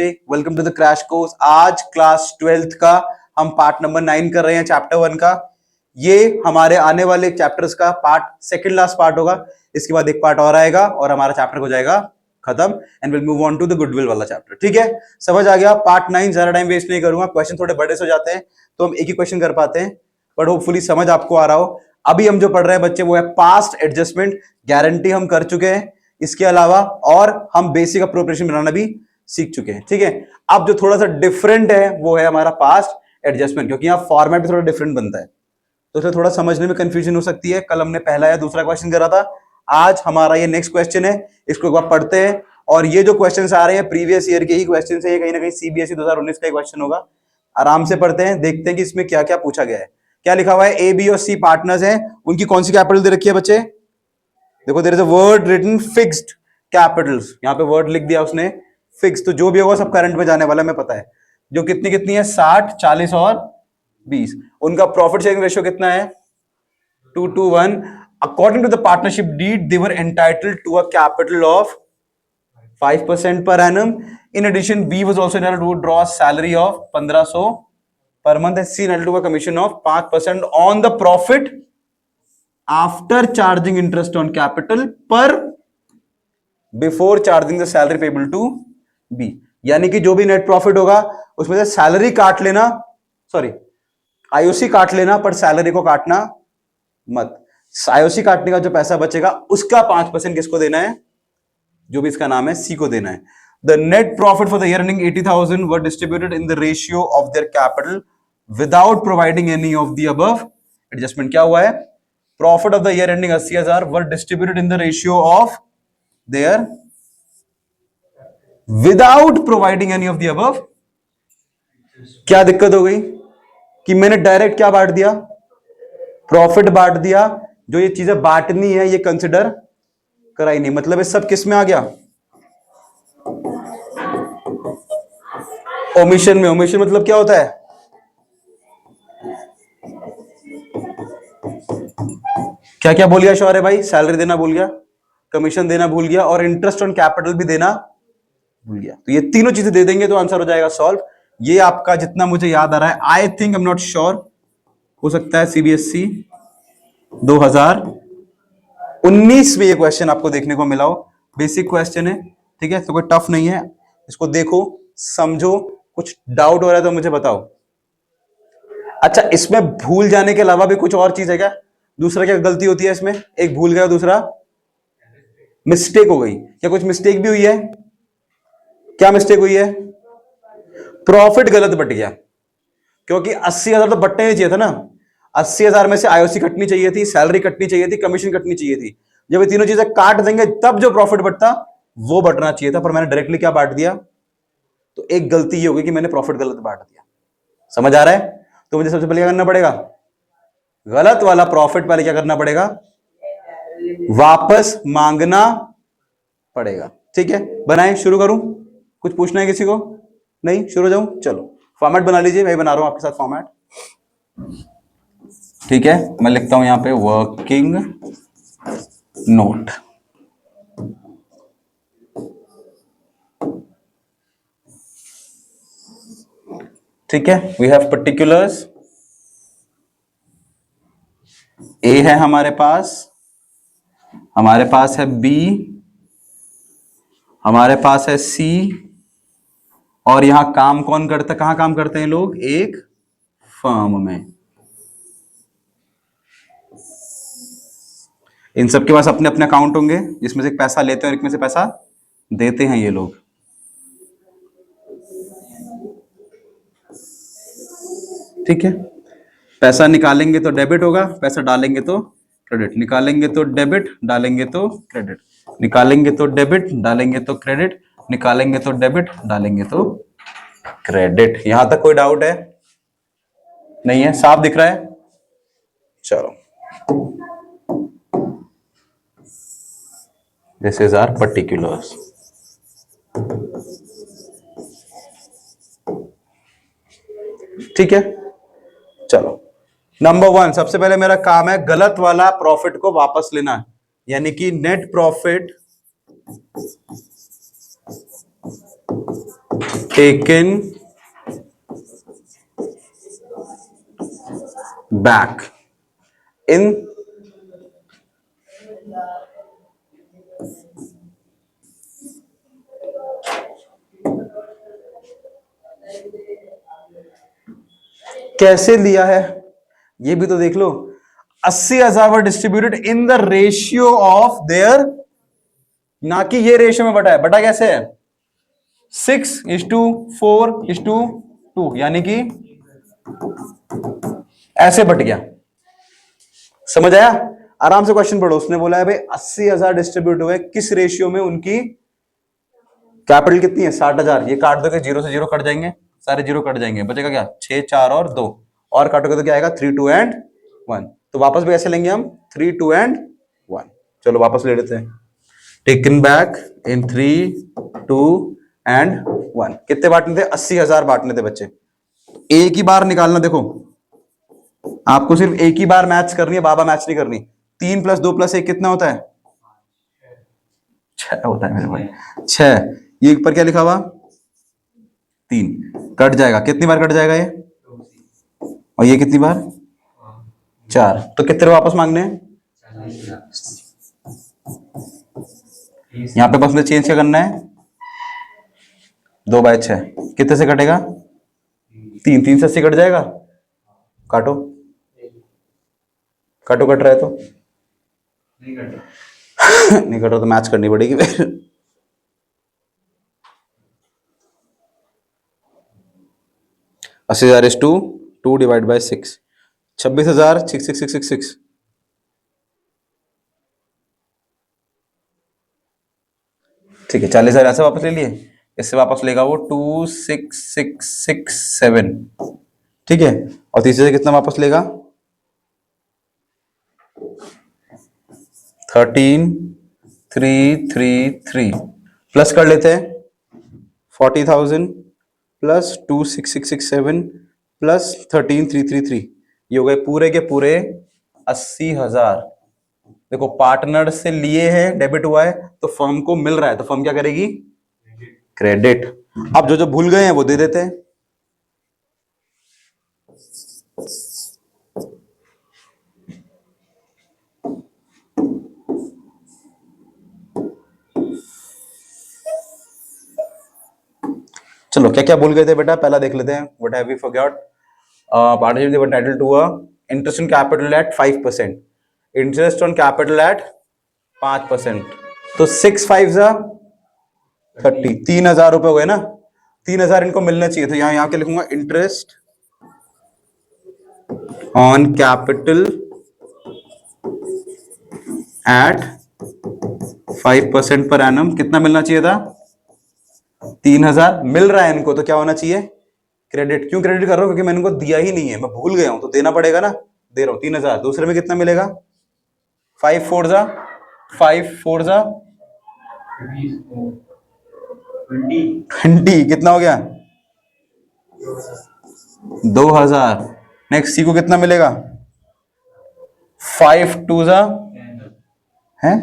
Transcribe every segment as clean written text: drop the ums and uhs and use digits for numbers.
Welcome to the crash course. आज class 12th का हम पार्ट नंबर 9 कर रहे हैं, चैप्टर 1 का। ये हमारे आने वाले चैप्टर्स का पार्ट सेकंड लास्ट पार्ट होगा। इसके बाद एक पार्ट और आएगा और हमारा चैप्टर हो जाएगा खत्म and will move on to the goodwill वाला चैप्टर। ठीक है, समझ आ गया? पार्ट 9 ज्यादा टाइम वेस्ट नहीं करूंगा, क्वेश्चन थोड़े बड़े से हो जाते हैं तो हम एक ही क्वेश्चन कर पाते हैं, बट होपफुली समझ आपको आ रहा हो। अभी हम जो पढ़ रहे हैं बच्चे वो है पास्ट एडजस्टमेंट। गारंटी हम कर चुके हैं, इसके अलावा और हम बेसिक अप्रोप्रिएशन बनाना भी सीख चुके हैं। ठीक है, अब जो थोड़ा सा डिफरेंट है वो है हमारा पास्ट एडजस्टमेंट, क्योंकि यहाँ फॉर्मेट भी थोड़ा डिफरेंट बनता है तो इसलिए थोड़ा समझने में कंफ्यूजन हो सकती है। कल हमने पहला या दूसरा क्वेश्चन करा था, आज हमारा ये नेक्स्ट क्वेश्चन है। इसको एक बार पढ़ते हैं। और ये जो क्वेश्चन आ रहे हैं प्रीवियस ईयर के ही क्वेश्चन है, ये कहीं ना कहीं सीबीएसई 2019 का क्वेश्चन होगा। आराम से पढ़ते हैं, देखते हैं कि इसमें क्या क्या पूछा गया है। क्या लिखा हुआ है? ए बी और सी पार्टनर्स हैं, उनकी कौन सी कैपिटल दे रखी है बच्चे? देखो, there is a word written fixed capitals, यहां पे वर्ड लिख दिया उसने फिक्स, तो जो भी होगा सब करंट में जाने वाला, मैं पता है। जो कितनी कितनी है? 60, 40 और 20। उनका प्रॉफिट शेयरिंग रेशियो कितना है? 2:1। According to the partnership deed they were entitled to a capital of 5% per annum. In addition, B was also entitled to draw a salary of 1500 per month and C entitled to a commission of 5% on the profit after charging interest on capital per before charging the salary payable to B। यानी कि जो भी net profit होगा उसमें से salary काट लेना, sorry IOC काट लेना, पर सैलरी को काटना मत। आईओसी काटने का जो पैसा बचेगा उसका 5% किसको देना है? जो भी इसका नाम है, सी को देना है। The net profit for the year ending 80,000 were distributed in the ratio of their capital without providing any of the above adjustment. क्या हुआ है? Profit of the year ending 80,000 were distributed in the ratio of their without providing any of the above. क्या दिक्कत हो गई कि मैंने direct क्या बांट दिया? प्रॉफिट बांट दिया। जो ये चीजें बांटनी है ये कंसिडर कराई नहीं, मतलब ये सब किस में आ गया? ओमिशन में। ओमिशन मतलब क्या होता है? क्या क्या बोल गया शौर्य भाई? सैलरी देना भूल गया, कमीशन देना भूल गया और इंटरेस्ट ऑन कैपिटल भी देना भूल गया। तो ये तीनों चीजें दे देंगे तो आंसर हो जाएगा सॉल्व। ये आपका जितना मुझे याद आ रहा है, I think, I am not sure, हो सकता है सीबीएसई 2019 में ये क्वेश्चन आपको देखने को मिला हो। बेसिक क्वेश्चन है, ठीक है, तो कोई टफ नहीं है। इसको देखो, समझो, कुछ डाउट हो रहा है तो मुझे बताओ। अच्छा, इसमें भूल जाने के अलावा भी कुछ और चीज है क्या? दूसरा क्या गलती होती है इसमें? एक भूल गया, दूसरा मिस्टेक हो गई। क्या कुछ मिस्टेक भी हुई है? क्या मिस्टेक हुई है? प्रॉफिट गलत बट गया, क्योंकि 80,000 तो बटने ही चाहिए था ना। 80,000 में से आईओसी कटनी चाहिए थी, सैलरी कटनी चाहिए थी, कमीशन कटनी चाहिए थी। जब ये तीनों चीजें काट देंगे तब जो प्रॉफिट बटता वो बटना चाहिए था, पर मैंने डायरेक्टली क्या बांट दिया? तो एक गलती ये होगी कि मैंने प्रॉफिट गलत बांट दिया। समझ आ रहा है? तो मुझे सबसे पहले क्या करना पड़ेगा? गलत वाला प्रॉफिट पहले क्या करना पड़ेगा? वापस मांगना पड़ेगा। ठीक है, बनाएं, शुरू करूं? कुछ पूछना है किसी को? नहीं, शुरू हो जाऊं? चलो फॉर्मेट बना लीजिए, मैं बना रहा हूं आपके साथ फॉर्मेट। ठीक है, मैं लिखता हूं यहां पे वर्किंग नोट। ठीक है, वी हैव पर्टिकुलर्स। ए है हमारे पास है बी, हमारे पास है सी, और यहां काम कौन करता है? कहां काम करते हैं लोग? एक फर्म में। इन सबके पास अपने अपने अकाउंट होंगे, जिसमें से पैसा लेते हैं और एक में से पैसा देते हैं ये लोग। ठीक है, पैसा निकालेंगे तो डेबिट होगा, पैसा डालेंगे तो क्रेडिट। निकालेंगे तो डेबिट, डालेंगे तो क्रेडिट। निकालेंगे तो डेबिट, डालेंगे तो क्रेडिट। निकालेंगे तो डेबिट, डालेंगे तो क्रेडिट। यहां तक कोई डाउट है? नहीं है? साफ दिख रहा है? चलो, दिस इज आवर पर्टिकुलर्स। ठीक है, चलो नंबर 1, सबसे पहले मेरा काम है गलत वाला प्रॉफिट को वापस लेना, यानी कि net profit taken back in कैसे लिया है ये भी तो देख लो। 80,000 वर distributed in the ratio of their, ना कि ये रेशियो में बटा है। बटा कैसे है? 6:4:2, यानी कि ऐसे बट गया। समझ आया? आराम से क्वेश्चन पढ़ो। उसने बोला है भाई 80,000 डिस्ट्रीब्यूट हुए, किस रेशियो में? उनकी कैपिटल कितनी है? 60,000। ये काट दोगे, 0 से 0 कट जाएंगे, सारे 0 कट जाएंगे, बचेगा क्या? 6, 4 और 2, और काटोगे तो क्या आएगा? 3, 2 एंड 1। तो वापस भी ऐसे लेंगे हम, 3, 2 एंड 1। चलो वापस ले लेते हैं। Taken back in 3, 2 and 1। कितने बांटने थे? 80,000 बांटने थे बच्चे। एक ही बार निकालना। देखो आपको सिर्फ एक ही बार मैच करनी है, बाबा मैच नहीं करनी। 3 + 2 + 1 कितना होता है? 6 होता है मेरे भाई, 6। ये पर क्या लिखा हुआ? 3 कट जाएगा। कितनी बार कट जाएगा ये? और ये कितनी बार? 4। तो कितने वापस मांगने हैं? यहां पे बस में चेंज क्या करना है? 2/6 कितने से कटेगा? 3। 3 से 80 कट जाएगा। काटो काटो, कट रहा है तो नहीं कट रहा। नहीं कट रहा तो मैच करनी पड़ेगी फिर। 80,000 is 2 / 6, 26,000 66666। ठीक है, 40,000 ऐसे वापस ले लिए, इससे वापस लेगा वो 266667। ठीक है, और तीसरे से कितना वापस लेगा? 13,333 प्लस कर लेते हैं 40,000 प्लस 266667 प्लस 13,333। ये हो गए पूरे के पूरे 80,000। देखो पार्टनर से लिए हैं, डेबिट हुआ है, तो फर्म को मिल रहा है, तो फर्म क्या करेगी? क्रेडिट। अब जो जो भूल गए हैं वो दे देते हैं। चलो क्या क्या भूल गए थे बेटा, पहला देख लेते हैं। What have we forgot? Partnership were entitled to a interest on capital at 5%, interest on capital at 5%। तो 6 5 30, 3,000 रुपए हो गए ना। 3,000 इनको मिलना चाहिए, तो यहां के लिखूंगा interest on capital at 5% per annum. कितना मिलना चाहिए था? 3,000 मिल रहा है इनको, तो क्या होना चाहिए? क्रेडिट। क्यों क्रेडिट कर रहा हूं? क्योंकि मैंने इनको दिया ही नहीं है, मैं भूल गया हूं, तो देना पड़ेगा ना। दे रहा हूं 3,000। दूसरे में कितना मिलेगा? 5 4 20। कितना हो गया? 2,000। नेक्स्ट सी को कितना मिलेगा? 5 2 है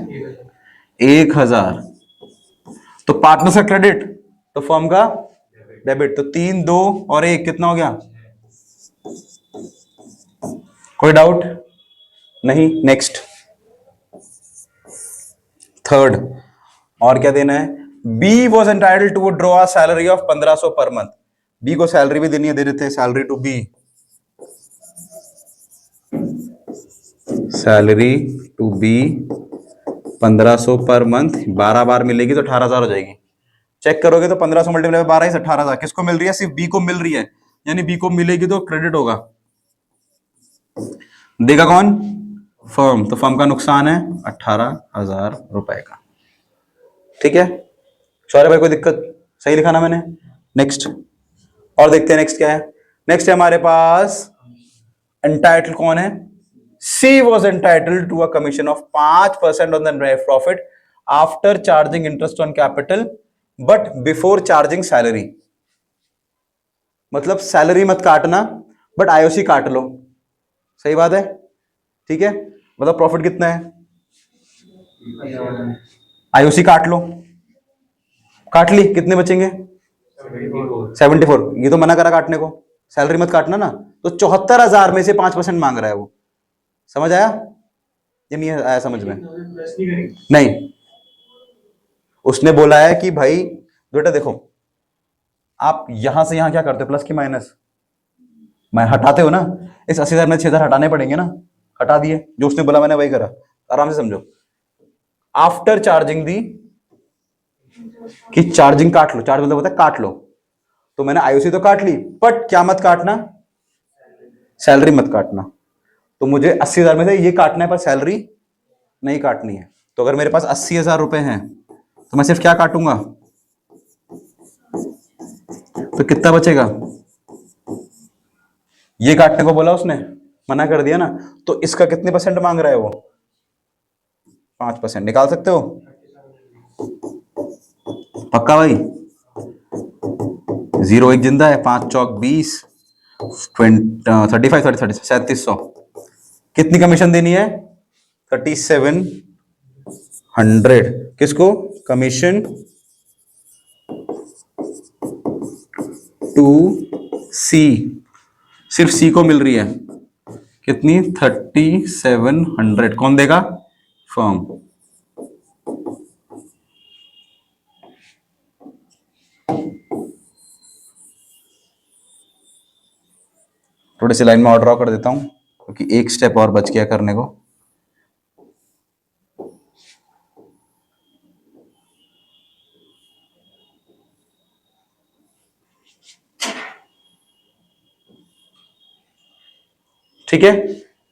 1,000। तो पार्टनर का क्रेडिट, तो फर्म का डेबिट। तो 3 2 और 1 कितना हो गया? कोई डाउट नहीं? नेक्स्ट थर्ड, और क्या देना है? B was entitled to draw a salary of 1,500 per month. B को सैलरी भी देनी है, दे देते हैं salary to B. Salary to B 1,500 per month, 12 बार मिलेगी तो 18,000 हो जाएगी। चेक करोगे तो 1,500 मल्टीप्लाई 12 से 18,000। किसको मिल रही है? सिर्फ बी को मिल रही है, यानी बी को मिलेगी तो क्रेडिट होगा। देगा कौन? फर्म। तो फर्म का नुकसान है 18,000 रुपए का। ठीक है, सॉरी भाई कोई दिक्कत? सही लिखा ना मैंने? नेक्स्ट और देखते हैं नेक्स्ट क्या है। नेक्स्ट है हमारे पास एंटाइटल कौन है? She was entitled to a commission of 5% on the net profit after charging interest on capital but before charging salary. मतलब सैलरी मत काटना, बट आईओसी काट लो। सही बात है? ठीक है, मतलब प्रॉफिट कितना है? आईओसी काट लो। काट ली, कितने बचेंगे? 74। ये तो मना करा काटने को, सैलरी मत काटना ना। तो 74,000 में से 5% मांग रहा है वो। समझ आया? ये नहीं आया समझ में? नहीं, उसने बोला है कि भाई बेटा देखो, आप यहां से यहां क्या करते हो, प्लस की माइनस मैं हटाते हो ना, इस 80,000 में 6,000 हटाने पड़ेंगे ना, हटा दिए, जो उसने बोला मैंने वही करा। आराम से समझो। आफ्टर चार्जिंग दी कि चार्जिंग काट लो, चार्ज मतलब होता है काट लो, तो मैंने आईओसी तो काट ली, बट क्या मत काटना, सैलरी मत काटना। तो मुझे 80,000 में से ये काटना है पर सैलरी नहीं काटनी है। तो अगर मेरे पास 80,000 रुपए हैं तो मैं सिर्फ क्या काटूंगा, तो कितना बचेगा, ये काटने को बोला उसने, मना कर दिया ना। तो इसका कितने परसेंट मांग रहा है वो, 5%। निकाल सकते हो पक्का भाई? 0 एक जिंदा है, 5 चौक 20, 35 3700। कितनी कमीशन देनी है, 3700। किसको, कमीशन टू सी, सिर्फ सी को मिल रही है। कितनी, 3700। कौन देगा, फर्म। थोड़ी सी लाइन में और ड्रॉ कर देता हूं क्योंकि एक स्टेप और बच गया करने को। ठीक है,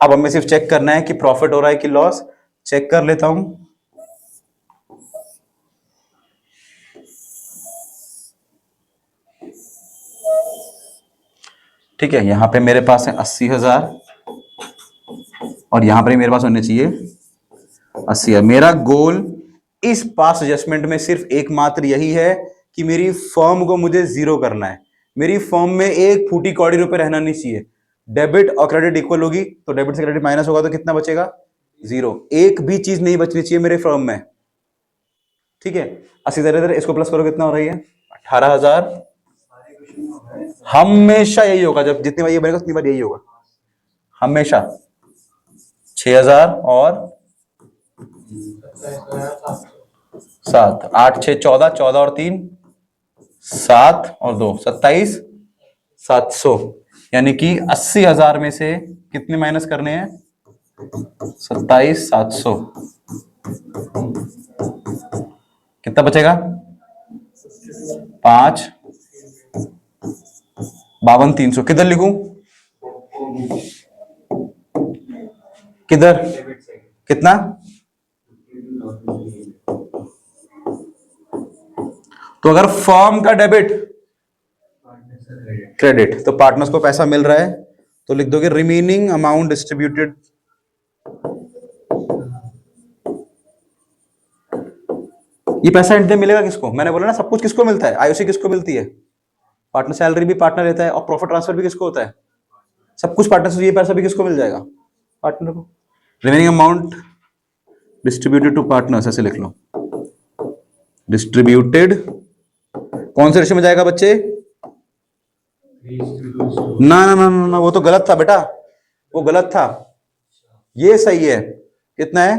अब हमें सिर्फ चेक करना है कि प्रॉफिट हो रहा है कि लॉस। चेक कर लेता हूं। ठीक है, यहां पे मेरे पास है 80,000 और यहां पर मेरे पास होने चाहिए 80,000। मेरा गोल इस पास एडजस्टमेंट में सिर्फ एकमात्र यही है कि मेरी फर्म को मुझे जीरो करना है। मेरी फर्म में एक फूटी कौड़ी रुपए रहना नहीं चाहिए। डेबिट और क्रेडिट इक्वल होगी तो डेबिट से क्रेडिट माइनस होगा तो कितना बचेगा, 0। एक भी चीज नहीं बचनी चाहिए मेरे फर्म में। ठीक है, 80,000 इसको प्लस करो, कितना हो रही है, 18,000। हमेशा यही होगा, जब जितनी बार ये बनेगा उतनी बार यही होगा, हमेशा। 6,000 और 7, 8 6 14, 14 और 3 7 और 2 27,700। यानी कि 80,000 में से कितने माइनस करने हैं, 27,700। कितना बचेगा, 5 52,300। किधर लिखूं, किधर, कितना, तो अगर फर्म का डेबिट क्रेडिट तो पार्टनर्स को पैसा मिल रहा है तो लिख दोगे रिमेनिंग अमाउंट डिस्ट्रीब्यूटेड। ये पैसा एंड में मिलेगा किसको, मैंने बोला ना सब कुछ किसको मिलता है, आईओसी किसको मिलती है, पार्टनर सैलरी भी पार्टनर लेता है और प्रॉफिट ट्रांसफर भी किसको होता है, सब कुछ पार्टनर से। ये पैसा भी किसको मिल जाएगा, पार्टनर को। Remaining amount distributed to partners ऐसे लिख लो, डिस्ट्रीब्यूटेड। कौन से रेशियो में जाएगा बच्चे, ना ना ना ना, ना वो तो गलत था बेटा, वो गलत था, ये सही है। कितना है,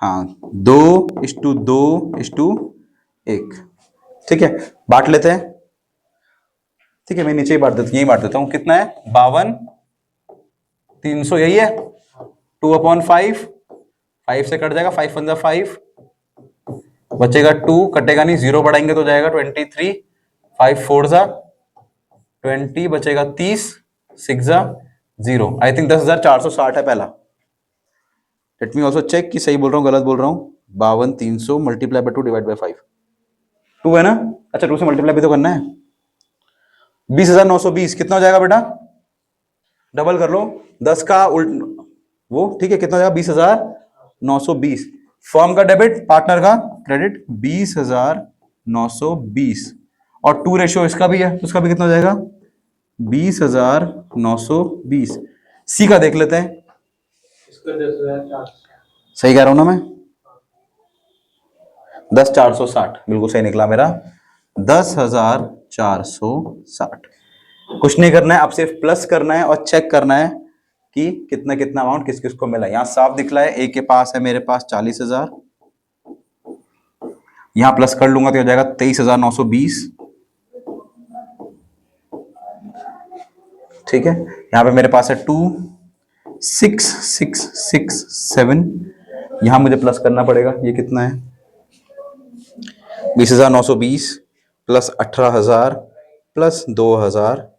हाँ 2:2:1। ठीक है, बांट लेते हैं। ठीक है, मैं नीचे ही बांट देता, यही बांट देता हूं। कितना है, 52,300, यही है। 2/5, 5 से कट जाएगा, 5 × 5 बचेगा 2, कटेगा नहीं, 0 बढ़ाएंगे तो जाएगा 23, 5 4 20 बचेगा 30, 6 0। आई थिंक 10,460 है पहला। लेट मी ऑल्सो चेक कि सही बोल रहा हूँ गलत बोल रहा हूँ। 52,300 मल्टीप्लाई बाय 2 डिवाइड बाय 5, 2 है ना, अच्छा 2 से मल्टीप्लाई भी तो करना है। 20,920 कितना हो जाएगा बेटा, डबल कर लो, 10 का उल्ट वो, ठीक है, कितना हो जाएगा, 20,920। फर्म का डेबिट, पार्टनर का क्रेडिट, 20,920 और 2 रेशियो इसका भी है, उसका भी कितना हो जाएगा, 20,920। सी का देख लेते हैं, सही कह रहा हूं ना मैं, 10,460 बिल्कुल सही निकला मेरा। 10,460। कुछ नहीं करना है, अब सिर्फ प्लस करना है और चेक करना है कि कितना कितना अमाउंट किस किस को मिला। यहां साफ दिखला है, ए के पास है मेरे पास 40,000, यहां प्लस कर लूंगा तो हो जाएगा 23,920। ठीक है, यहां पे मेरे पास है 26667, यहां मुझे प्लस करना पड़ेगा। ये कितना है, 20,920 प्लस 18,000 प्लस 2,000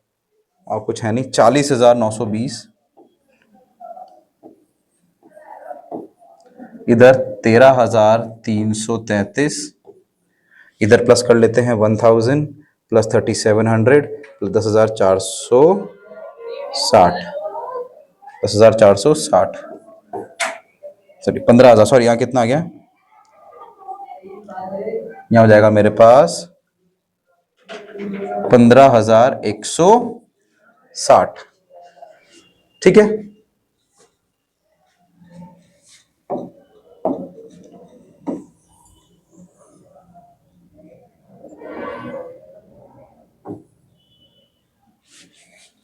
और कुछ है नहीं, 40,920। इधर 13,333, इधर प्लस कर लेते हैं 1,000 प्लस 3,700 प्लस 10,460, 10,460 सॉरी 15,000, सॉरी यहाँ कितना आ गया, यहाँ हो जाएगा मेरे पास 15,160। ठीक है,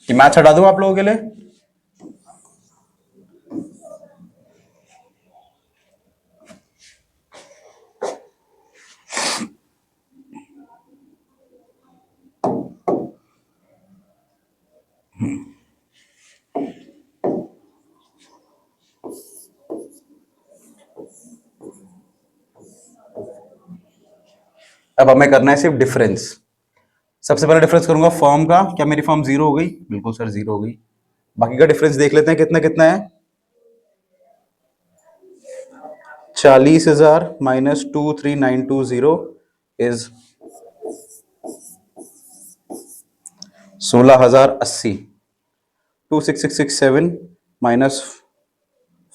कि मैच हटा दूं आप लोगों के लिए। अब हमें करना है सिर्फ डिफरेंस। सबसे पहले डिफरेंस करूंगा फॉर्म का। क्या मेरी फॉर्म जीरो हो गई? बिल्कुल सर जीरो हो गई। बाकी का डिफरेंस देख लेते हैं कितना कितना है। 40,000 माइनस 23,920 इज 16,080। 26,667 माइनस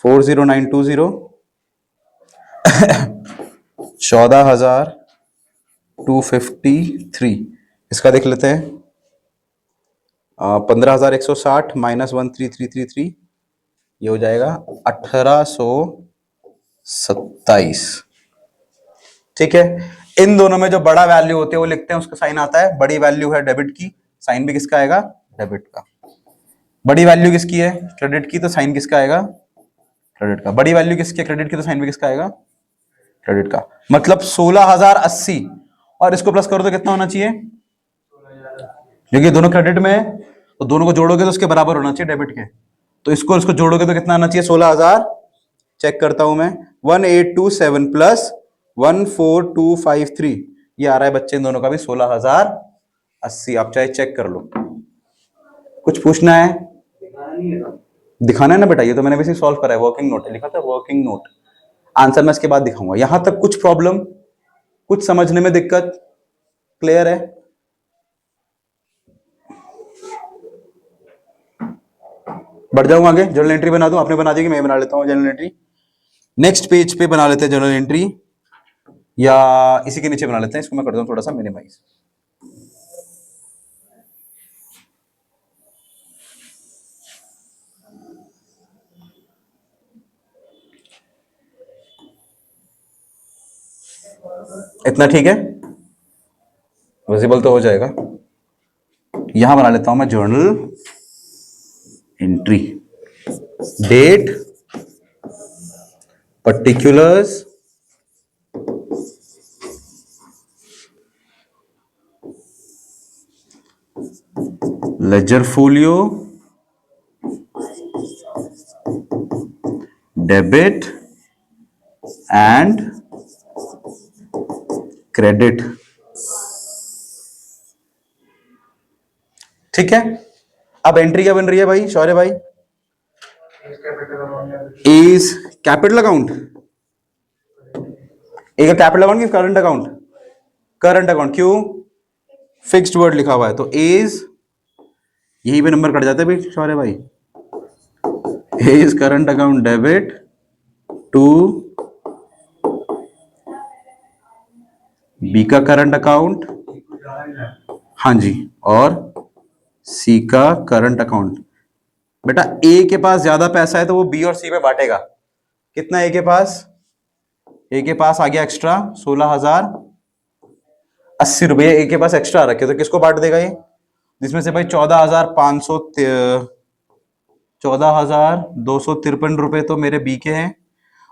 40,920 14,253। इसका देख लेते हैं, 15,160 माइनस 13,333, ये हो जाएगा 1,827। ठीक है, इन दोनों में जो बड़ा वैल्यू होते हैं वो लिखते हैं, उसका साइन आता है। बड़ी वैल्यू है डेबिट की, साइन भी किसका आएगा? डेबिट का। बड़ी वैल्यू किसकी है? क्रेडिट की, तो साइन किसका आएगा? क्रेडिट का। बड़ी वैल्यू किसकी है? क्रेडिट की, तो साइन भी किसका आएगा? क्रेडिट का। मतलब 16,080 और इसको प्लस करो तो कितना होना चाहिए? क्योंकि दोनों क्रेडिट में है तो दोनों को जोड़ोगे तो उसके बराबर होना चाहिए डेबिट के, तो इसको जोड़ोगे तो कितना आना चाहिए? 16,000। चेक करता हूं मैं, 1827 प्लस 14,253, ये आ रहा है बच्चे इन दोनों का भी 16,080। आप चाहे चेक कर लो। कुछ पूछना है? दिखाना है ना बेटा, ये तो मैंने वैसे सॉल्व करा है, वर्किंग नोट है, लिखा था वर्किंग नोट। आंसर मैं इसके बाद दिखाऊंगा। यहां तक कुछ प्रॉब्लम, कुछ समझने में दिक्कत? क्लियर है? बढ़ जाऊंगा आगे, जर्नल एंट्री बना दूं? आपने बना दी कि मैं बना लेता हूं जर्नल एंट्री? नेक्स्ट पेज पे बना लेते हैं जर्नल एंट्री, या इसी के नीचे बना लेते हैं। इसको मैं कर दूं थोड़ा सा मिनिमाइज। इतना ठीक है, विजिबल तो हो जाएगा। यहां बना लेता हूं मैं journal entry, date, particulars, ledger folio, debit and credit। ठीक है, अब एंट्री क्या बन रही है भाई शौर्य भाई? Is capital account. एक कैपिटल अकाउंट की करंट अकाउंट? Current account. क्यों? फिक्स्ड वर्ड लिखा हुआ है तो इज, यही पे नंबर कट जाते हैं भाई शौर्य भाई। Is current account debit to B का करंट अकाउंट, हाँ जी, और सी का करंट अकाउंट। बेटा ए के पास ज्यादा पैसा है तो वो बी और सी में बांटेगा। कितना ए के पास? ए के पास आ गया एक्स्ट्रा 16,000, 80 रुपये एक के पास एक्स्ट्रा रखे, तो किसको बांट देगा ये? जिसमें से भाई 14,253 तो मेरे बी के हैं,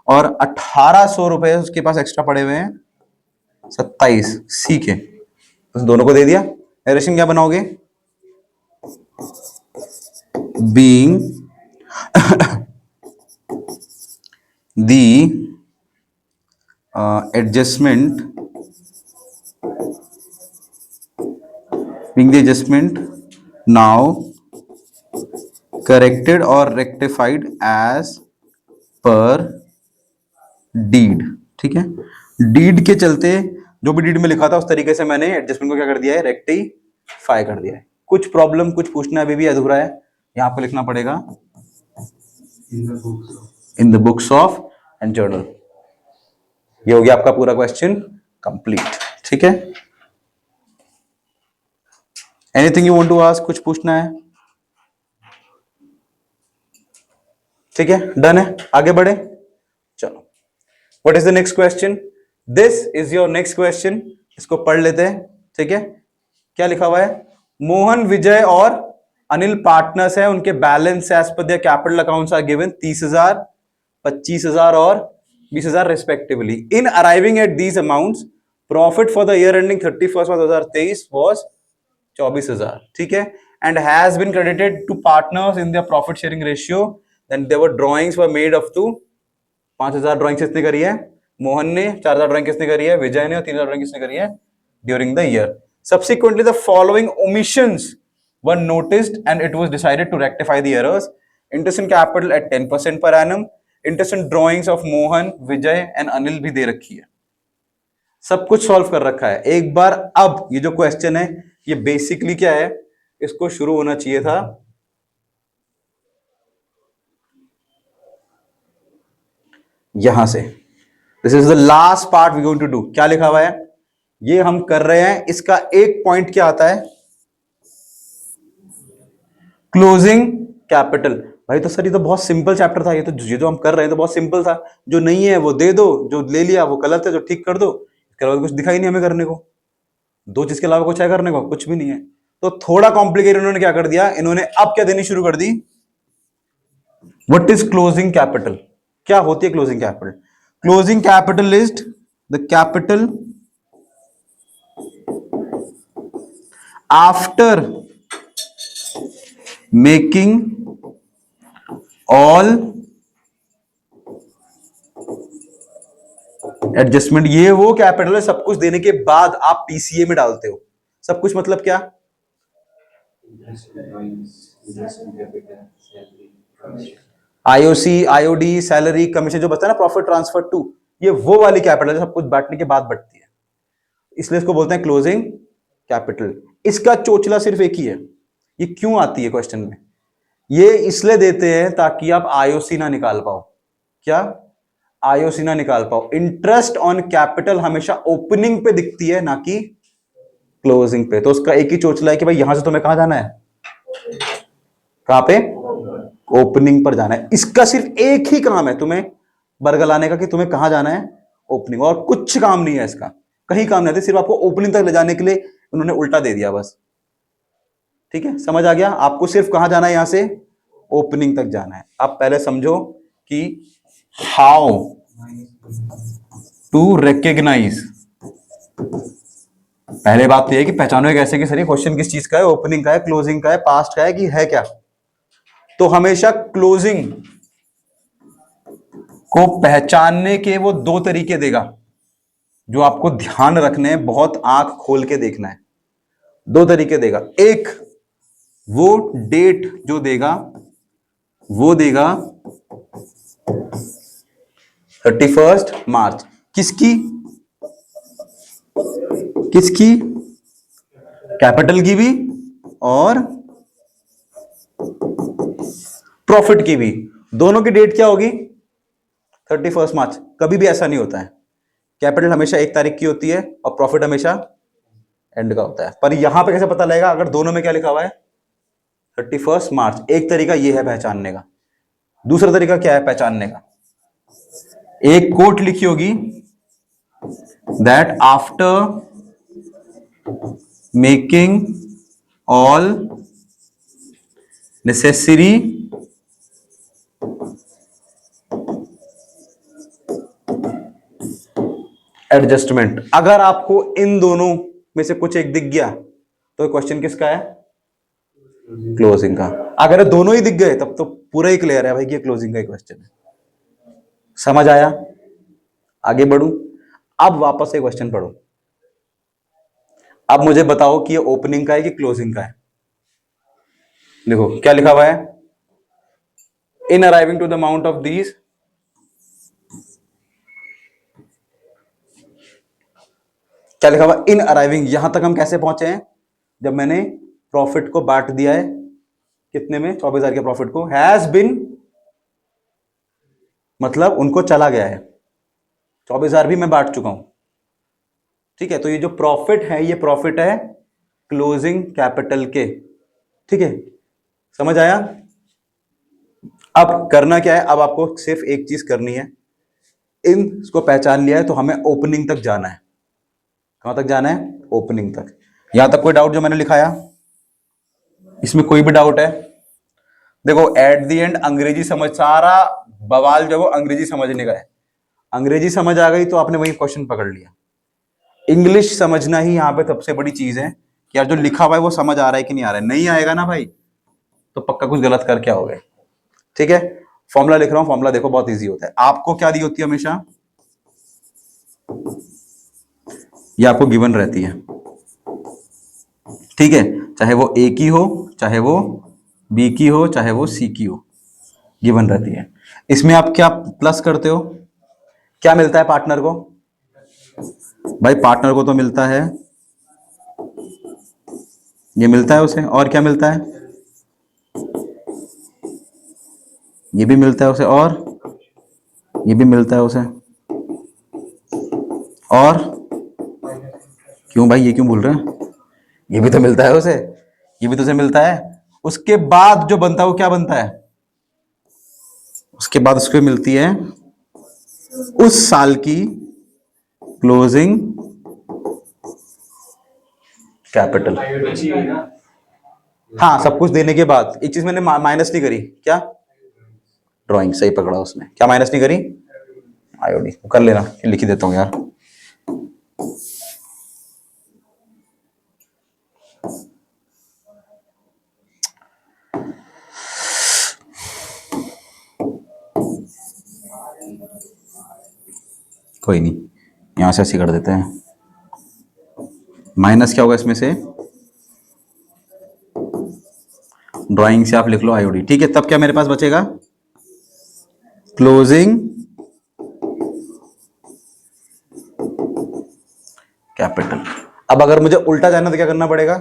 और 1,800 रुपए उसके पास एक्स्ट्रा पड़े हुए हैं 27 सी के, तो दोनों को दे दिया। नरेशन क्या बनाओगे? Being the adjustment now corrected or rectified as per deed। ठीक है, डीड के चलते जो भी डीड में लिखा था उस तरीके से मैंने एडजस्टमेंट को क्या कर दिया है? रेक्टिफाई कर दिया है। कुछ प्रॉब्लम, कुछ पूछना अभी भी अधूरा है, यहां पे लिखना पड़ेगा in the books of and journal. ये हो गया आपका पूरा क्वेश्चन कंप्लीट। ठीक है, anything you want to ask? कुछ पूछना है? ठीक है, डन है, आगे बढ़े। चलो, what is the next question? This is your next question, इसको पढ़ लेते हैं। ठीक है, क्या लिखा हुआ है? मोहन, विजय और अनिल पार्टनर्स है, उनके balance as per their capital accounts are given 30,000, 25,000 और 20,000 respectively. In arriving at these amounts, profit for the year ending 31 March 2023 was 24,000। ठीक है, and has been credited to partners in their profit sharing ratio, then there were drawings were made up to 5,000 drawing किसने करी है? मोहन ने। 4,000 drawing किसने करी है? विजय ने। और 3,000 ड्राइंग किसने करी है? During the year. Subsequently, the following omissions were noticed and it was decided to rectify the errors. Interest in capital at 10% per annum. Interest in drawings of Mohan, Vijay and Anil भी दे रखी है। सब कुछ solve कर रखा है एक बार। अब ये जो क्वेश्चन है ये बेसिकली क्या है? इसको शुरू होना चाहिए था यहां से। This is the last part we going to do. क्या लिखा हुआ है? ये हम कर रहे हैं। इसका एक पॉइंट क्या आता है? Closing capital. भाई तो सर ये तो बहुत सिंपल चैप्टर था, ये जो हम कर रहे हैं तो बहुत सिंपल था। जो नहीं है वो दे दो, जो ले लिया वो गलत है, जो ठीक कर दो। इसके अलावा कुछ दिखाई नहीं हमें करने को। दो चीज के अलावा कुछ है करने को? कुछ भी नहीं है। तो थोड़ा कॉम्प्लिकेटेड इन्होंने क्या कर दिया? इन्होंने अब क्या देनी शुरू कर दी? What is closing capital? क्या होती है closing capital? Closing capital is the capital after making all adjustment. ये वो कैपिटल है सब कुछ देने के बाद आप पीसीए में डालते हो। सब कुछ मतलब क्या? आईओसी, आईओडी, सैलरी, कमीशन, जो बचता है ना प्रॉफिट ट्रांसफर टू, ये वो वाली कैपिटल है सब कुछ बांटने के बाद बढ़ती है, इसलिए इसको बोलते हैं क्लोजिंग कैपिटल। इसका चोचला सिर्फ एक ही है। ये क्यों आती है क्वेश्चन में? ये इसलिए देते हैं ताकि आप आईओसी ना निकाल पाओ। क्या? आईओसी ना निकाल पाओ। इंटरेस्ट ऑन कैपिटल हमेशा ओपनिंग पे दिखती है ना कि क्लोजिंग पे। तो उसका एक ही चोचला है कि भाई यहां से तुम्हें कहां जाना है? कहां पे? ओपनिंग पर जाना है। इसका सिर्फ एक ही काम है तुम्हें बरगलाने का कि तुम्हें कहां जाना है? ओपनिंग। और कुछ काम नहीं है इसका, कहीं काम नहीं है, सिर्फ आपको ओपनिंग तक ले जाने के लिए उन्होंने उल्टा दे दिया बस। ठीक है, समझ आ गया? आपको सिर्फ कहां जाना है? यहां से ओपनिंग तक जाना है। आप पहले समझो कि हाउ टू रिकॉग्नाइज। पहले बात तो यह है कि पहचानो कैसे कि सर ये क्वेश्चन किस चीज का है? ओपनिंग का है, क्लोजिंग का है, पास्ट का है कि है क्या? तो हमेशा क्लोजिंग को पहचानने के वो दो तरीके देगा जो आपको ध्यान रखने हैं, बहुत आंख खोल के देखना है। दो तरीके देगा। एक, वो डेट जो देगा वो देगा 31 मार्च। किसकी? किसकी? कैपिटल की भी और प्रॉफिट की भी। दोनों की डेट क्या होगी? 31 मार्च। कभी भी ऐसा नहीं होता है, कैपिटल हमेशा 1 तारीख की होती है और प्रॉफिट हमेशा एंड का होता है। पर यहां पे कैसे पता लगेगा अगर दोनों में क्या लिखा हुआ है? 31 मार्च। एक तरीका यह है पहचानने का। दूसरा तरीका क्या है पहचानने का? एक कोट लिखी होगी that after making all necessary adjustment. अगर आपको इन दोनों में से कुछ एक दिख गया तो क्वेश्चन किसका है? क्लोजिंग का। अगर दोनों ही दिख गए तब तो पूरा ही क्लियर है भाई कि ये क्लोजिंग का ही क्वेश्चन है। समझ आया? आगे बढ़ू। अब वापस से क्वेश्चन पढ़ो। अब मुझे बताओ कि ये ओपनिंग का है कि क्लोजिंग का है। देखो क्या लिखा हुआ है, in arriving to the amount of these, क्या लिखा हुआ? In arriving. यहां तक हम कैसे पहुंचे हैं? जब मैंने प्रॉफिट को बांट दिया है कितने में? 24,000 के प्रॉफिट को हैज बिन, मतलब उनको चला गया है। 24,000 भी मैं बांट चुका हूं। ठीक है, तो ये जो प्रॉफिट है ये प्रॉफिट है क्लोजिंग कैपिटल के। ठीक है, समझ आया? अब करना क्या है? अब आपको सिर्फ एक चीज करनी है, इन इसको पहचान लिया है तो हमें ओपनिंग तक जाना है। कहां तक जाना है? ओपनिंग तक। यहां तक कोई डाउट जो मैंने लिखाया? इसमें कोई भी डाउट है? देखो एट द एंड अंग्रेजी समझ, सारा बवाल जो वो अंग्रेजी समझने का है। अंग्रेजी समझ आ गई तो आपने वही क्वेश्चन पकड़ लिया। इंग्लिश समझना ही यहां पे सबसे बड़ी चीज है कि यार जो लिखा हुआ है वो समझ आ रहा है कि नहीं आ रहा है। नहीं आएगा ना भाई तो पक्का कुछ गलत करके आओगे। ठीक है, फॉर्मूला लिख रहा हूं, फॉर्मूला देखो बहुत इजी होता है। आपको क्या दी होती है हमेशा? ये आपको गिवन रहती है। ठीक है, चाहे वो ए की हो, चाहे वो बी की हो, चाहे वो सी की हो, गिवन रहती है। इसमें आप क्या प्लस करते हो? क्या मिलता है पार्टनर को? भाई पार्टनर को तो मिलता है, ये मिलता है उसे, और क्या मिलता है? ये भी मिलता है उसे, और ये भी मिलता है उसे, और क्यों भाई ये क्यों भूल रहे हैं? ये भी तो मिलता है उसे, ये भी तो उसे मिलता है। उसके बाद जो बनता है वो क्या बनता है? उसके बाद उसको मिलती है उस साल की क्लोजिंग कैपिटल। हाँ, सब कुछ देने के बाद एक चीज मैंने माइनस नहीं करी। क्या? ड्राइंग। सही पकड़ा उसने। क्या माइनस नहीं करी? आईओडी। कर लेना, लिख ही देता हूं यार। कोई नहीं, यहां से ऐसे कर देते हैं। माइनस क्या होगा इसमें से? ड्राइंग से आप लिख लो आईओडी। ठीक है, तब क्या मेरे पास बचेगा? Closing capital. अब अगर मुझे उल्टा जाना तो क्या करना पड़ेगा?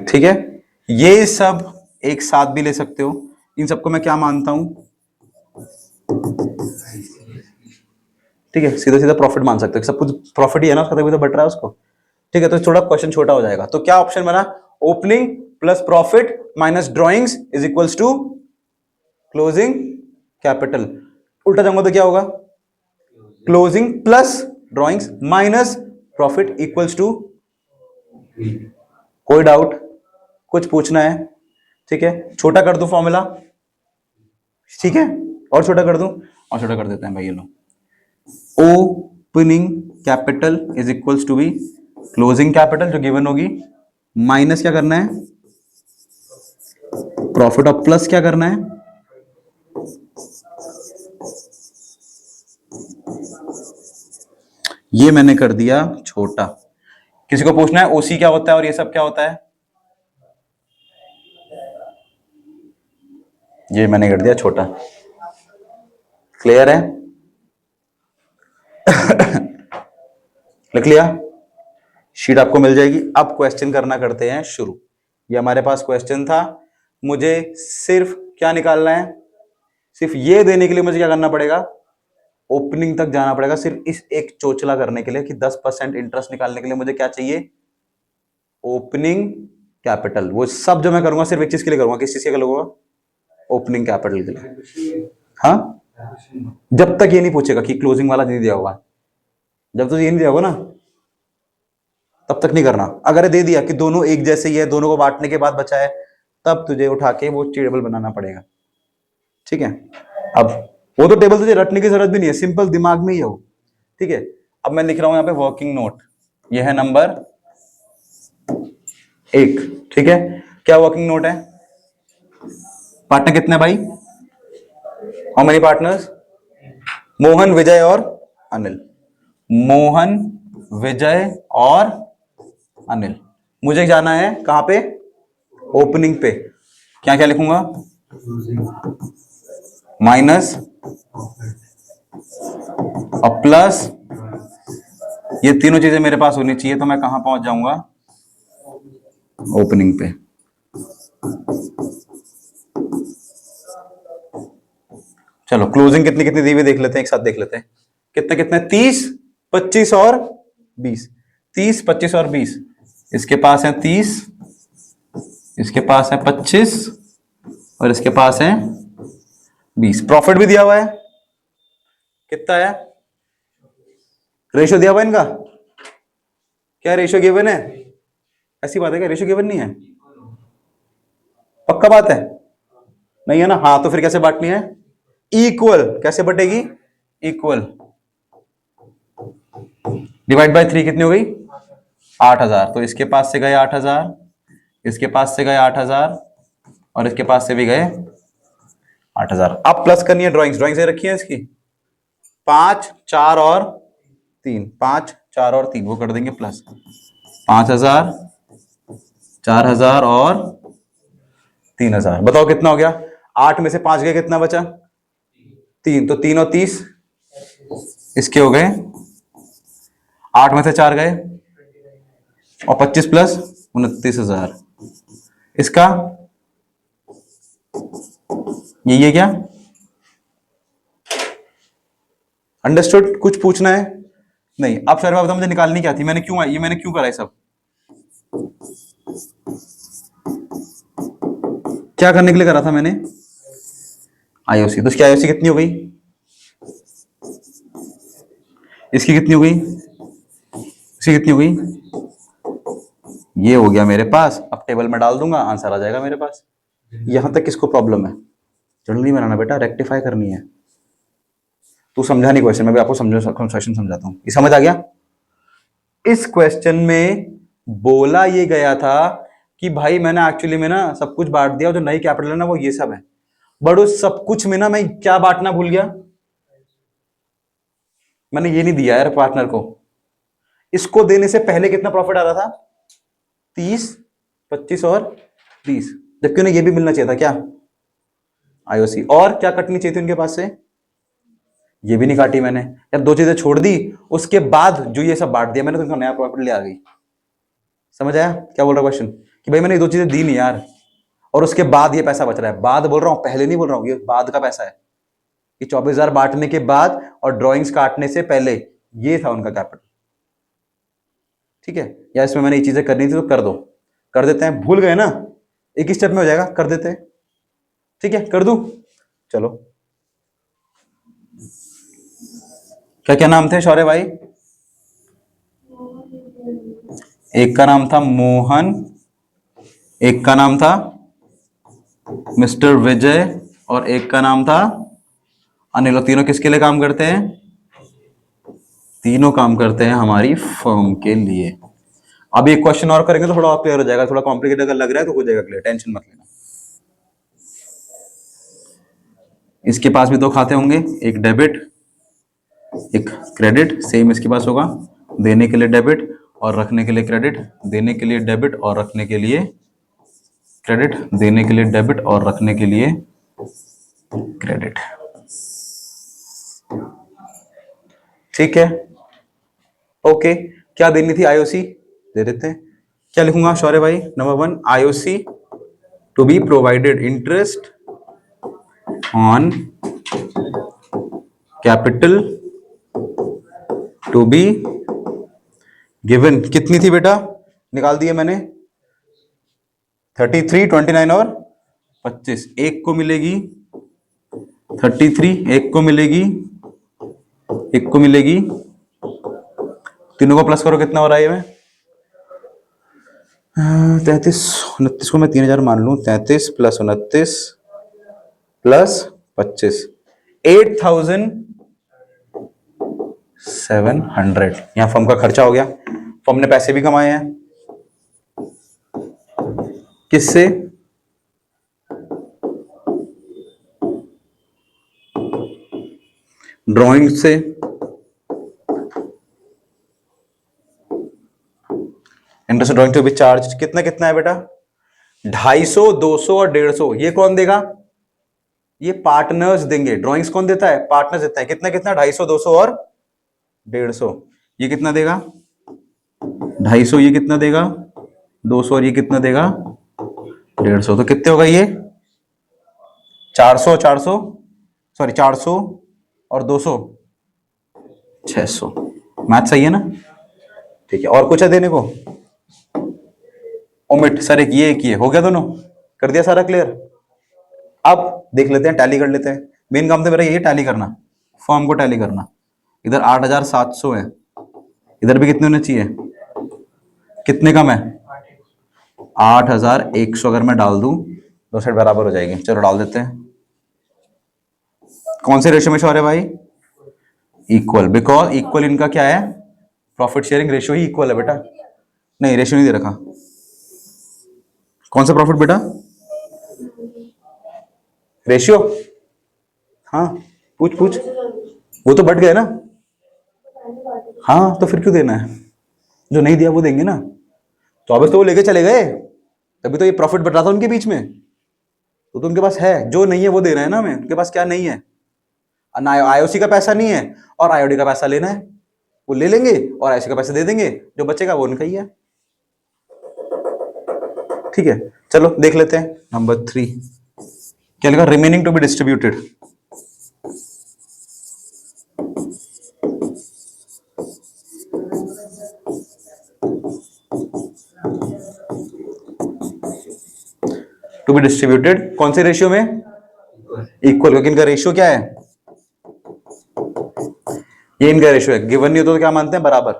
ठीक है, ये सब एक साथ भी ले सकते हो। इन सबको मैं क्या मानता हूं? ठीक है, सीधा सीधा प्रॉफिट मान सकते हो। सब कुछ प्रॉफिट ही है ना उसका, तभी तो बट रहा है उसको। ठीक है, तो थोड़ा क्वेश्चन छोटा हो जाएगा। तो क्या ऑप्शन बना? Opening plus profit minus drawings is equals to closing capital. उल्टा जाऊंगा तो क्या होगा? Closing plus drawings minus profit equals to. कोई डाउट? कुछ पूछना है? ठीक है, छोटा कर दूं फॉर्मूला? ठीक है, और छोटा कर दूं? और छोटा कर देते हैं भाई, ये लो। Opening capital is equals to be closing capital जो गिवन होगी, माइनस क्या करना है? प्रॉफिट, और प्लस क्या करना है? ये मैंने कर दिया छोटा। किसी को पूछना है ओसी क्या होता है और ये सब क्या होता है? ये मैंने कर दिया छोटा। क्लियर है? लिख लिया? शीट आपको मिल जाएगी। अब क्वेश्चन करना करते हैं शुरू। ये हमारे पास क्वेश्चन था, मुझे सिर्फ क्या निकालना है? सिर्फ ये देने के लिए मुझे क्या करना पड़ेगा? ओपनिंग तक जाना पड़ेगा। सिर्फ इस एक चोचला करने के लिए कि 10% इंटरेस्ट निकालने के लिए मुझे क्या चाहिए? Opening capital. वो सब जो मैं करूंगा सिर्फ एक चीज के लिए करूंगा। किस चीज के लिए करूंगा? ओपनिंग कैपिटल के लिए। हाँ, जब तक ये नहीं पूछेगा कि क्लोजिंग वाला नहीं दिया होगा। जब तुझे ये नहीं दिया होगा ना तब तक नहीं करना। अगर दे दिया कि दोनों एक जैसे ही है, दोनों को बांटने के बाद बचा है, तब तुझे उठा के वो टेबल बनाना पड़ेगा। ठीक है, अब वो तो टेबल तुझे रटने की जरूरत भी नहीं है, सिंपल दिमाग में ही हो। ठीक है, अब मैं लिख रहा हूं यहाँ पे वर्किंग नोट, ये है नंबर 1। ठीक है, क्या वर्किंग नोट है? पार्टनर कितने भाई? How many partners? Mohan, Vijay और अनिल। मोहन, विजय और अनिल। मुझे जाना है कहां पे? ओपनिंग पे। क्या क्या लिखूंगा? माइनस और प्लस, ये तीनों चीजें मेरे पास होनी चाहिए, तो मैं कहां पहुंच जाऊंगा? ओपनिंग पे। चलो क्लोजिंग कितनी कितनी दी हुई देख लेते हैं, एक साथ देख लेते हैं। कितने कितने? 30, 25 और 20। 30, 25 और 20। इसके पास है 30, इसके पास है 25 और इसके पास है 20। प्रॉफिट भी दिया हुआ है, कितना है? रेशियो दिया हुआ है इनका? क्या रेशियो गिवन है? ऐसी बात है क्या रेशियो गिवन नहीं है? पक्का बात है? नहीं है ना? हाँ, तो फिर कैसे बांटनी है? इक्वल। कैसे बटेगी? इक्वल। डिवाइड बाय 3 कितनी हो गई? 8000। तो इसके पास से गए 8000, इसके पास से गए 8000 और इसके पास से भी गए 8000। अब प्लस करनी है ड्राइंग्स, ड्राइंग्स रखी है इसकी 5, 4 और 3। 5, 4 और 3 वो कर देंगे प्लस। 5000, 4000 और 3000। बताओ कितना हो गया? 8 में से 5 गए, कितना बचा? 3। तो 3 और 30 इसके हो गए। 8 में से 4 गए और 25 प्लस 29,000। इसका यही है क्या? अंडरस्टूड? कुछ पूछना है? नहीं। अब सर बाबा मुझे निकालनी क्या थी? मैंने क्यों करा है सब? क्या करने के लिए करा था मैंने? आईओसी। तो इसकी आईओसी कितनी हो गई? इसकी कितनी हो गई? इसकी कितनी हो गई? ये हो गया मेरे पास। अब टेबल में डाल दूंगा, आंसर आ जाएगा मेरे पास। यहां तक किसको प्रॉब्लम है? जल्दी बनाना बेटा, रेक्टिफाई करनी है। तू समझा नहीं क्वेश्चन, मैं भी आपको क्वेश्चन समझाता हूं। ये समझ आ गया? इस क्वेश्चन में बोला ये गया था कि भाई मैंने एक्चुअली में ना सब कुछ बांट दिया, जो नई कैपिटल है ना वो ये सब है, बट उस सब कुछ में ना मैं क्या बांटना भूल गया? मैंने ये नहीं दिया यार पार्टनर को। इसको देने से पहले कितना प्रॉफिट आ रहा था? 30, 25 और 20। जबकि उन्हें ये भी मिलना चाहिए था क्या? आईओसी। और क्या कटनी चाहिए थी उनके पास से? ये भी नहीं काटी मैंने यार, 2 चीजें छोड़ दी, उसके बाद जो ये सब बांट दिया मैंने, तो उनका नया प्रॉफिट ले आ गई। समझ आया क्या बोल रहा क्वेश्चन? कि भाई मैंने ये 2 चीजें दी नहीं यार, और उसके बाद ये पैसा बच रहा है। बाद बोल रहा हूं, पहले नहीं बोल रहा हूं, ये बाद का पैसा है। कि 24,000 बांटने के बाद और ड्रॉइंग्स काटने से पहले ये था उनका कैपिटल। ठीक है, या इसमें मैंने ये चीजें करनी थी तो कर दो, कर देते हैं। भूल गए ना? एक ही स्टेप में हो जाएगा, कर देते हैं। ठीक है, कर दूं? चलो, क्या क्या नाम थे शौर्य भाई? एक का नाम था मोहन, एक का नाम था मिस्टर विजय और एक का नाम था अनिल। तीनों किसके लिए काम करते हैं? तीनों काम करते हैं हमारी फर्म के लिए। अब एक क्वेश्चन और करेंगे तो थोड़ा और क्लियर हो जाएगा। थोड़ा कॉम्प्लिकेटेड अगर लग रहा है तो हो जाएगा क्लियर, टेंशन मत लेना। इसके पास भी 2 खाते होंगे, एक डेबिट एक क्रेडिट। सेम इसके पास होगा, देने के लिए डेबिट और रखने के लिए क्रेडिट, देने के लिए डेबिट और रखने के लिए क्रेडिट, देने के लिए डेबिट और रखने के लिए क्रेडिट। ठीक है, ओके। क्या देनी थी? आईओसी दे देते हैं। क्या लिखूंगा शौर्य भाई? Number 1, IOC to be provided interest on capital to be given. कितनी थी बेटा? निकाल दिए मैंने, 33, 29 और 25। एक को मिलेगी 33, एक को मिलेगी, एक को मिलेगी तीनों को प्लस करो, कितना हो रहा है ये में? 33 29 को मैं 3000 मान लूं, 33 प्लस 29 प्लस 25, 8700। यहां फर्म का खर्चा हो गया, फर्म ने पैसे भी कमाए हैं। किससे? ड्राइंग से। Interest drawing to be charge कितना कितना है बेटा? 250, 200 और 150। ये कौन देगा? ये पार्टनर्स देंगे। ड्राइंग्स कौन देता है? पार्टनर्स देता है। कितना कितना? 250, 200 और 150। ये कितना देगा? 250। ये कितना देगा? 200। और ये कितना देगा? 150। तो कितने होगा ये? 400, 400, सॉरी 400 और 200, 600। मैथ सही है ना? ठीक है। और कुछ है देने को? ओमिट सर, एक ये हो गया, दोनों कर दिया, सारा क्लियर। अब देख लेते हैं, टैली कर लेते हैं। मेन काम तो मेरा यही टैली करना, फॉर्म को टैली करना। इधर 8700 है, इधर भी कितने होने चाहिए? कितने कम है? 8100। अगर मैं डाल दूं, दो साइड बराबर हो जाएगी। चलो डाल देते हैं। कौन से रेशियो में शो है भाई? इक्वल। बिकॉज इक्वल इनका क्या है? प्रॉफिट शेयरिंग रेशियो ही इक्वल है बेटा। नहीं, रेशियो नहीं दे रखा। कौन सा प्रॉफिट बेटा? रेशियो। हाँ, पूछ पूछ। वो तो बढ़ गए ना। हाँ, तो फिर क्यों देना है? जो नहीं दिया वो देंगे ना। 24 तो वो लेके चले गए, तभी तो ये प्रॉफिट बढ़ रहा था उनके बीच में। तो उनके पास है, जो नहीं है वो दे रहे हैं ना हमें। उनके पास क्या नहीं है? ना आईओसी का पैसा नहीं है और आईओडी का पैसा लेना है, वो ले लेंगे और आईओसी का पैसा दे देंगे। जो बचेगा वो उनका ही है। ठीक है, चलो देख लेते हैं। नंबर 3 क्या लिखा? Remaining to be distributed. To be distributed कौन से रेशियो में? इक्वल। क्योंकि इनका रेशियो क्या है? ये इनका रेशियो है। गिवन नहीं होता तो क्या मानते हैं? बराबर।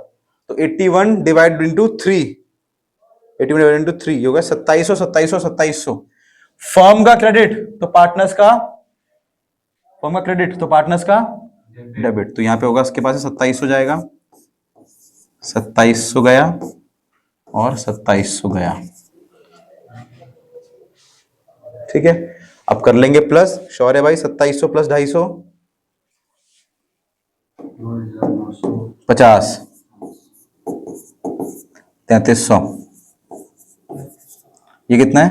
तो 81 डिवाइड इंटू 3, 81 डिवाइड इंटू 3 ये होगा 2700, 2700, 2700। फर्म का क्रेडिट तो पार्टनर्स का, फर्म का क्रेडिट तो पार्टनर्स का डेबिट। तो यहां पे होगा, उसके पास 2700 जाएगा, 2700 गया और 2700 गया। ठीक है, अब कर लेंगे प्लस। श्योर है भाई? 2700 प्लस 250, 50, 3300। ये कितना है?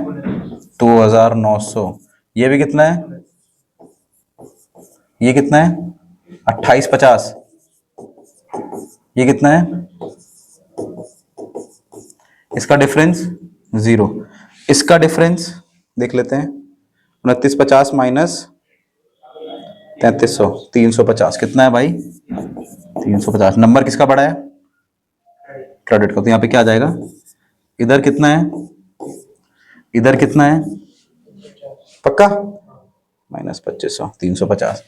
2900। ये भी कितना है? ये कितना है? 2850। ये कितना है? इसका डिफरेंस 0। इसका डिफरेंस देख लेते हैं। 2950 माइनस 3300, 350। कितना है भाई? 350। नंबर किसका बड़ा है? क्रेडिट का। तो यहां पे क्या आ जाएगा? इधर कितना है? इधर कितना है? पक्का? माइनस 2500, 350।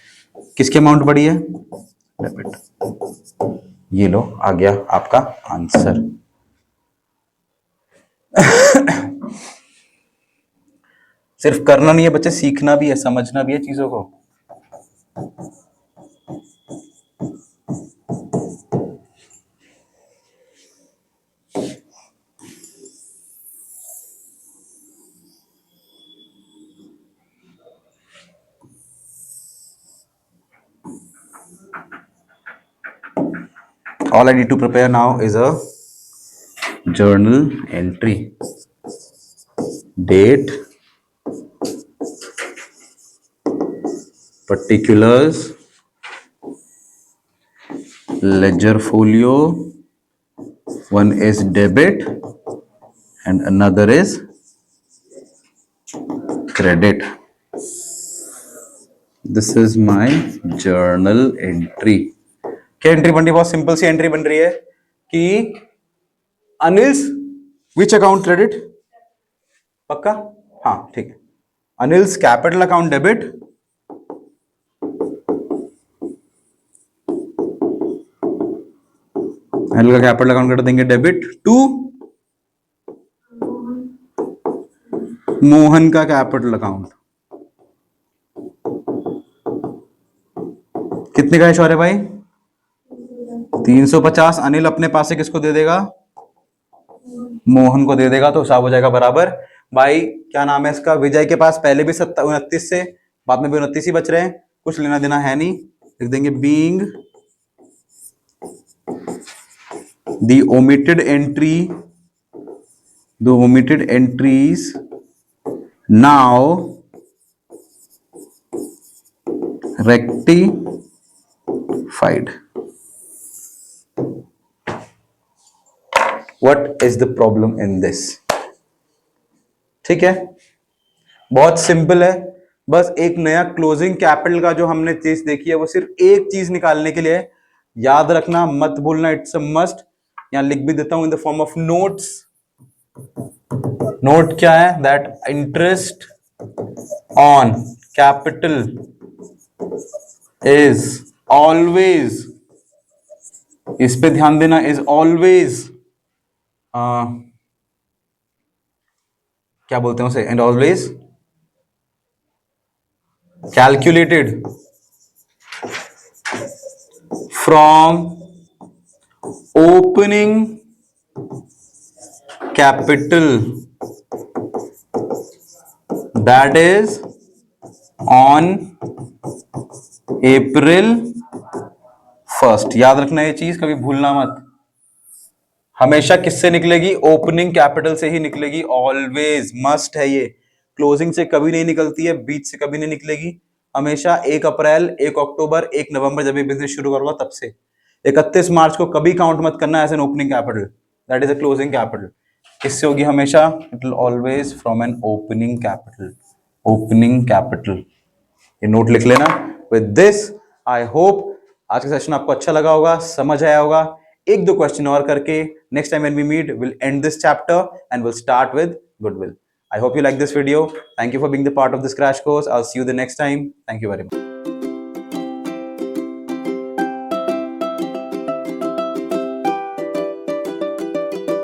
किसकी अमाउंट बड़ी है? डेबिट। ये लो, आ गया आपका आंसर। सिर्फ करना नहीं है बच्चे, सीखना भी है, समझना भी है चीजों को। All I need to prepare now is a journal entry. Date, particulars, ledger folio. One is debit and another is credit. This is my journal entry. क्या एंट्री बन रही है? बहुत सिंपल सी एंट्री बन रही है कि अनिल्स विच अकाउंट क्रेडिट। पक्का? हाँ ठीक है। Anil's capital account debit, L का कैपिटल अकाउंट कर देंगे डेबिट टू मोहन का कैपिटल अकाउंट। कितने का है शौर्य भाई? 350। अनिल अपने पास से किसको दे देगा? मोहन को दे देगा, तो हिसाब हो जाएगा बराबर। भाई क्या नाम है इसका? विजय के पास पहले भी 29 से, बाद में भी 29 ही बच रहे हैं, कुछ लेना देना है नहीं। लिख देंगे being the omitted entries now rectified. What is the problem in this? ठीक है, बहुत सिंपल है। बस एक नया क्लोजिंग कैपिटल का जो हमने चीज देखी है वो सिर्फ एक चीज निकालने के लिए, याद रखना मत भूलना, इट्स अ मस्ट। यहां लिख भी देता हूं in the form of notes. Note क्या है? That interest on capital is always, इस पे ध्यान देना, इज ऑलवेज क्या बोलते हैं उसे, and always calculated from opening capital that is on April 1st। याद रखना ये चीज, कभी भूलना मत। हमेशा किससे निकलेगी? ओपनिंग कैपिटल से ही निकलेगी, ऑलवेज मस्ट है ये। क्लोजिंग से कभी नहीं निकलती है, बीच से कभी नहीं निकलेगी। हमेशा 1 अप्रैल, 1 अक्टूबर, 1 नवंबर जब ये बिजनेस शुरू करूंगा तब से 31 मार्च को कभी काउंट मत करना as an opening capital, that is a closing capital. किससे होगी हमेशा? It will always from an opening capital. Opening capital, ये नोट लिख लेना। विद दिस आई होप आज का सेशन आपको अच्छा लगा होगा, समझ आया होगा। एक दो क्वेश्चन और करके next time when we meet will end this chapter and will start with goodwill. I hope you like this video. Thank you for being the part of this crash course. I'll see you the next time. Thank you very much.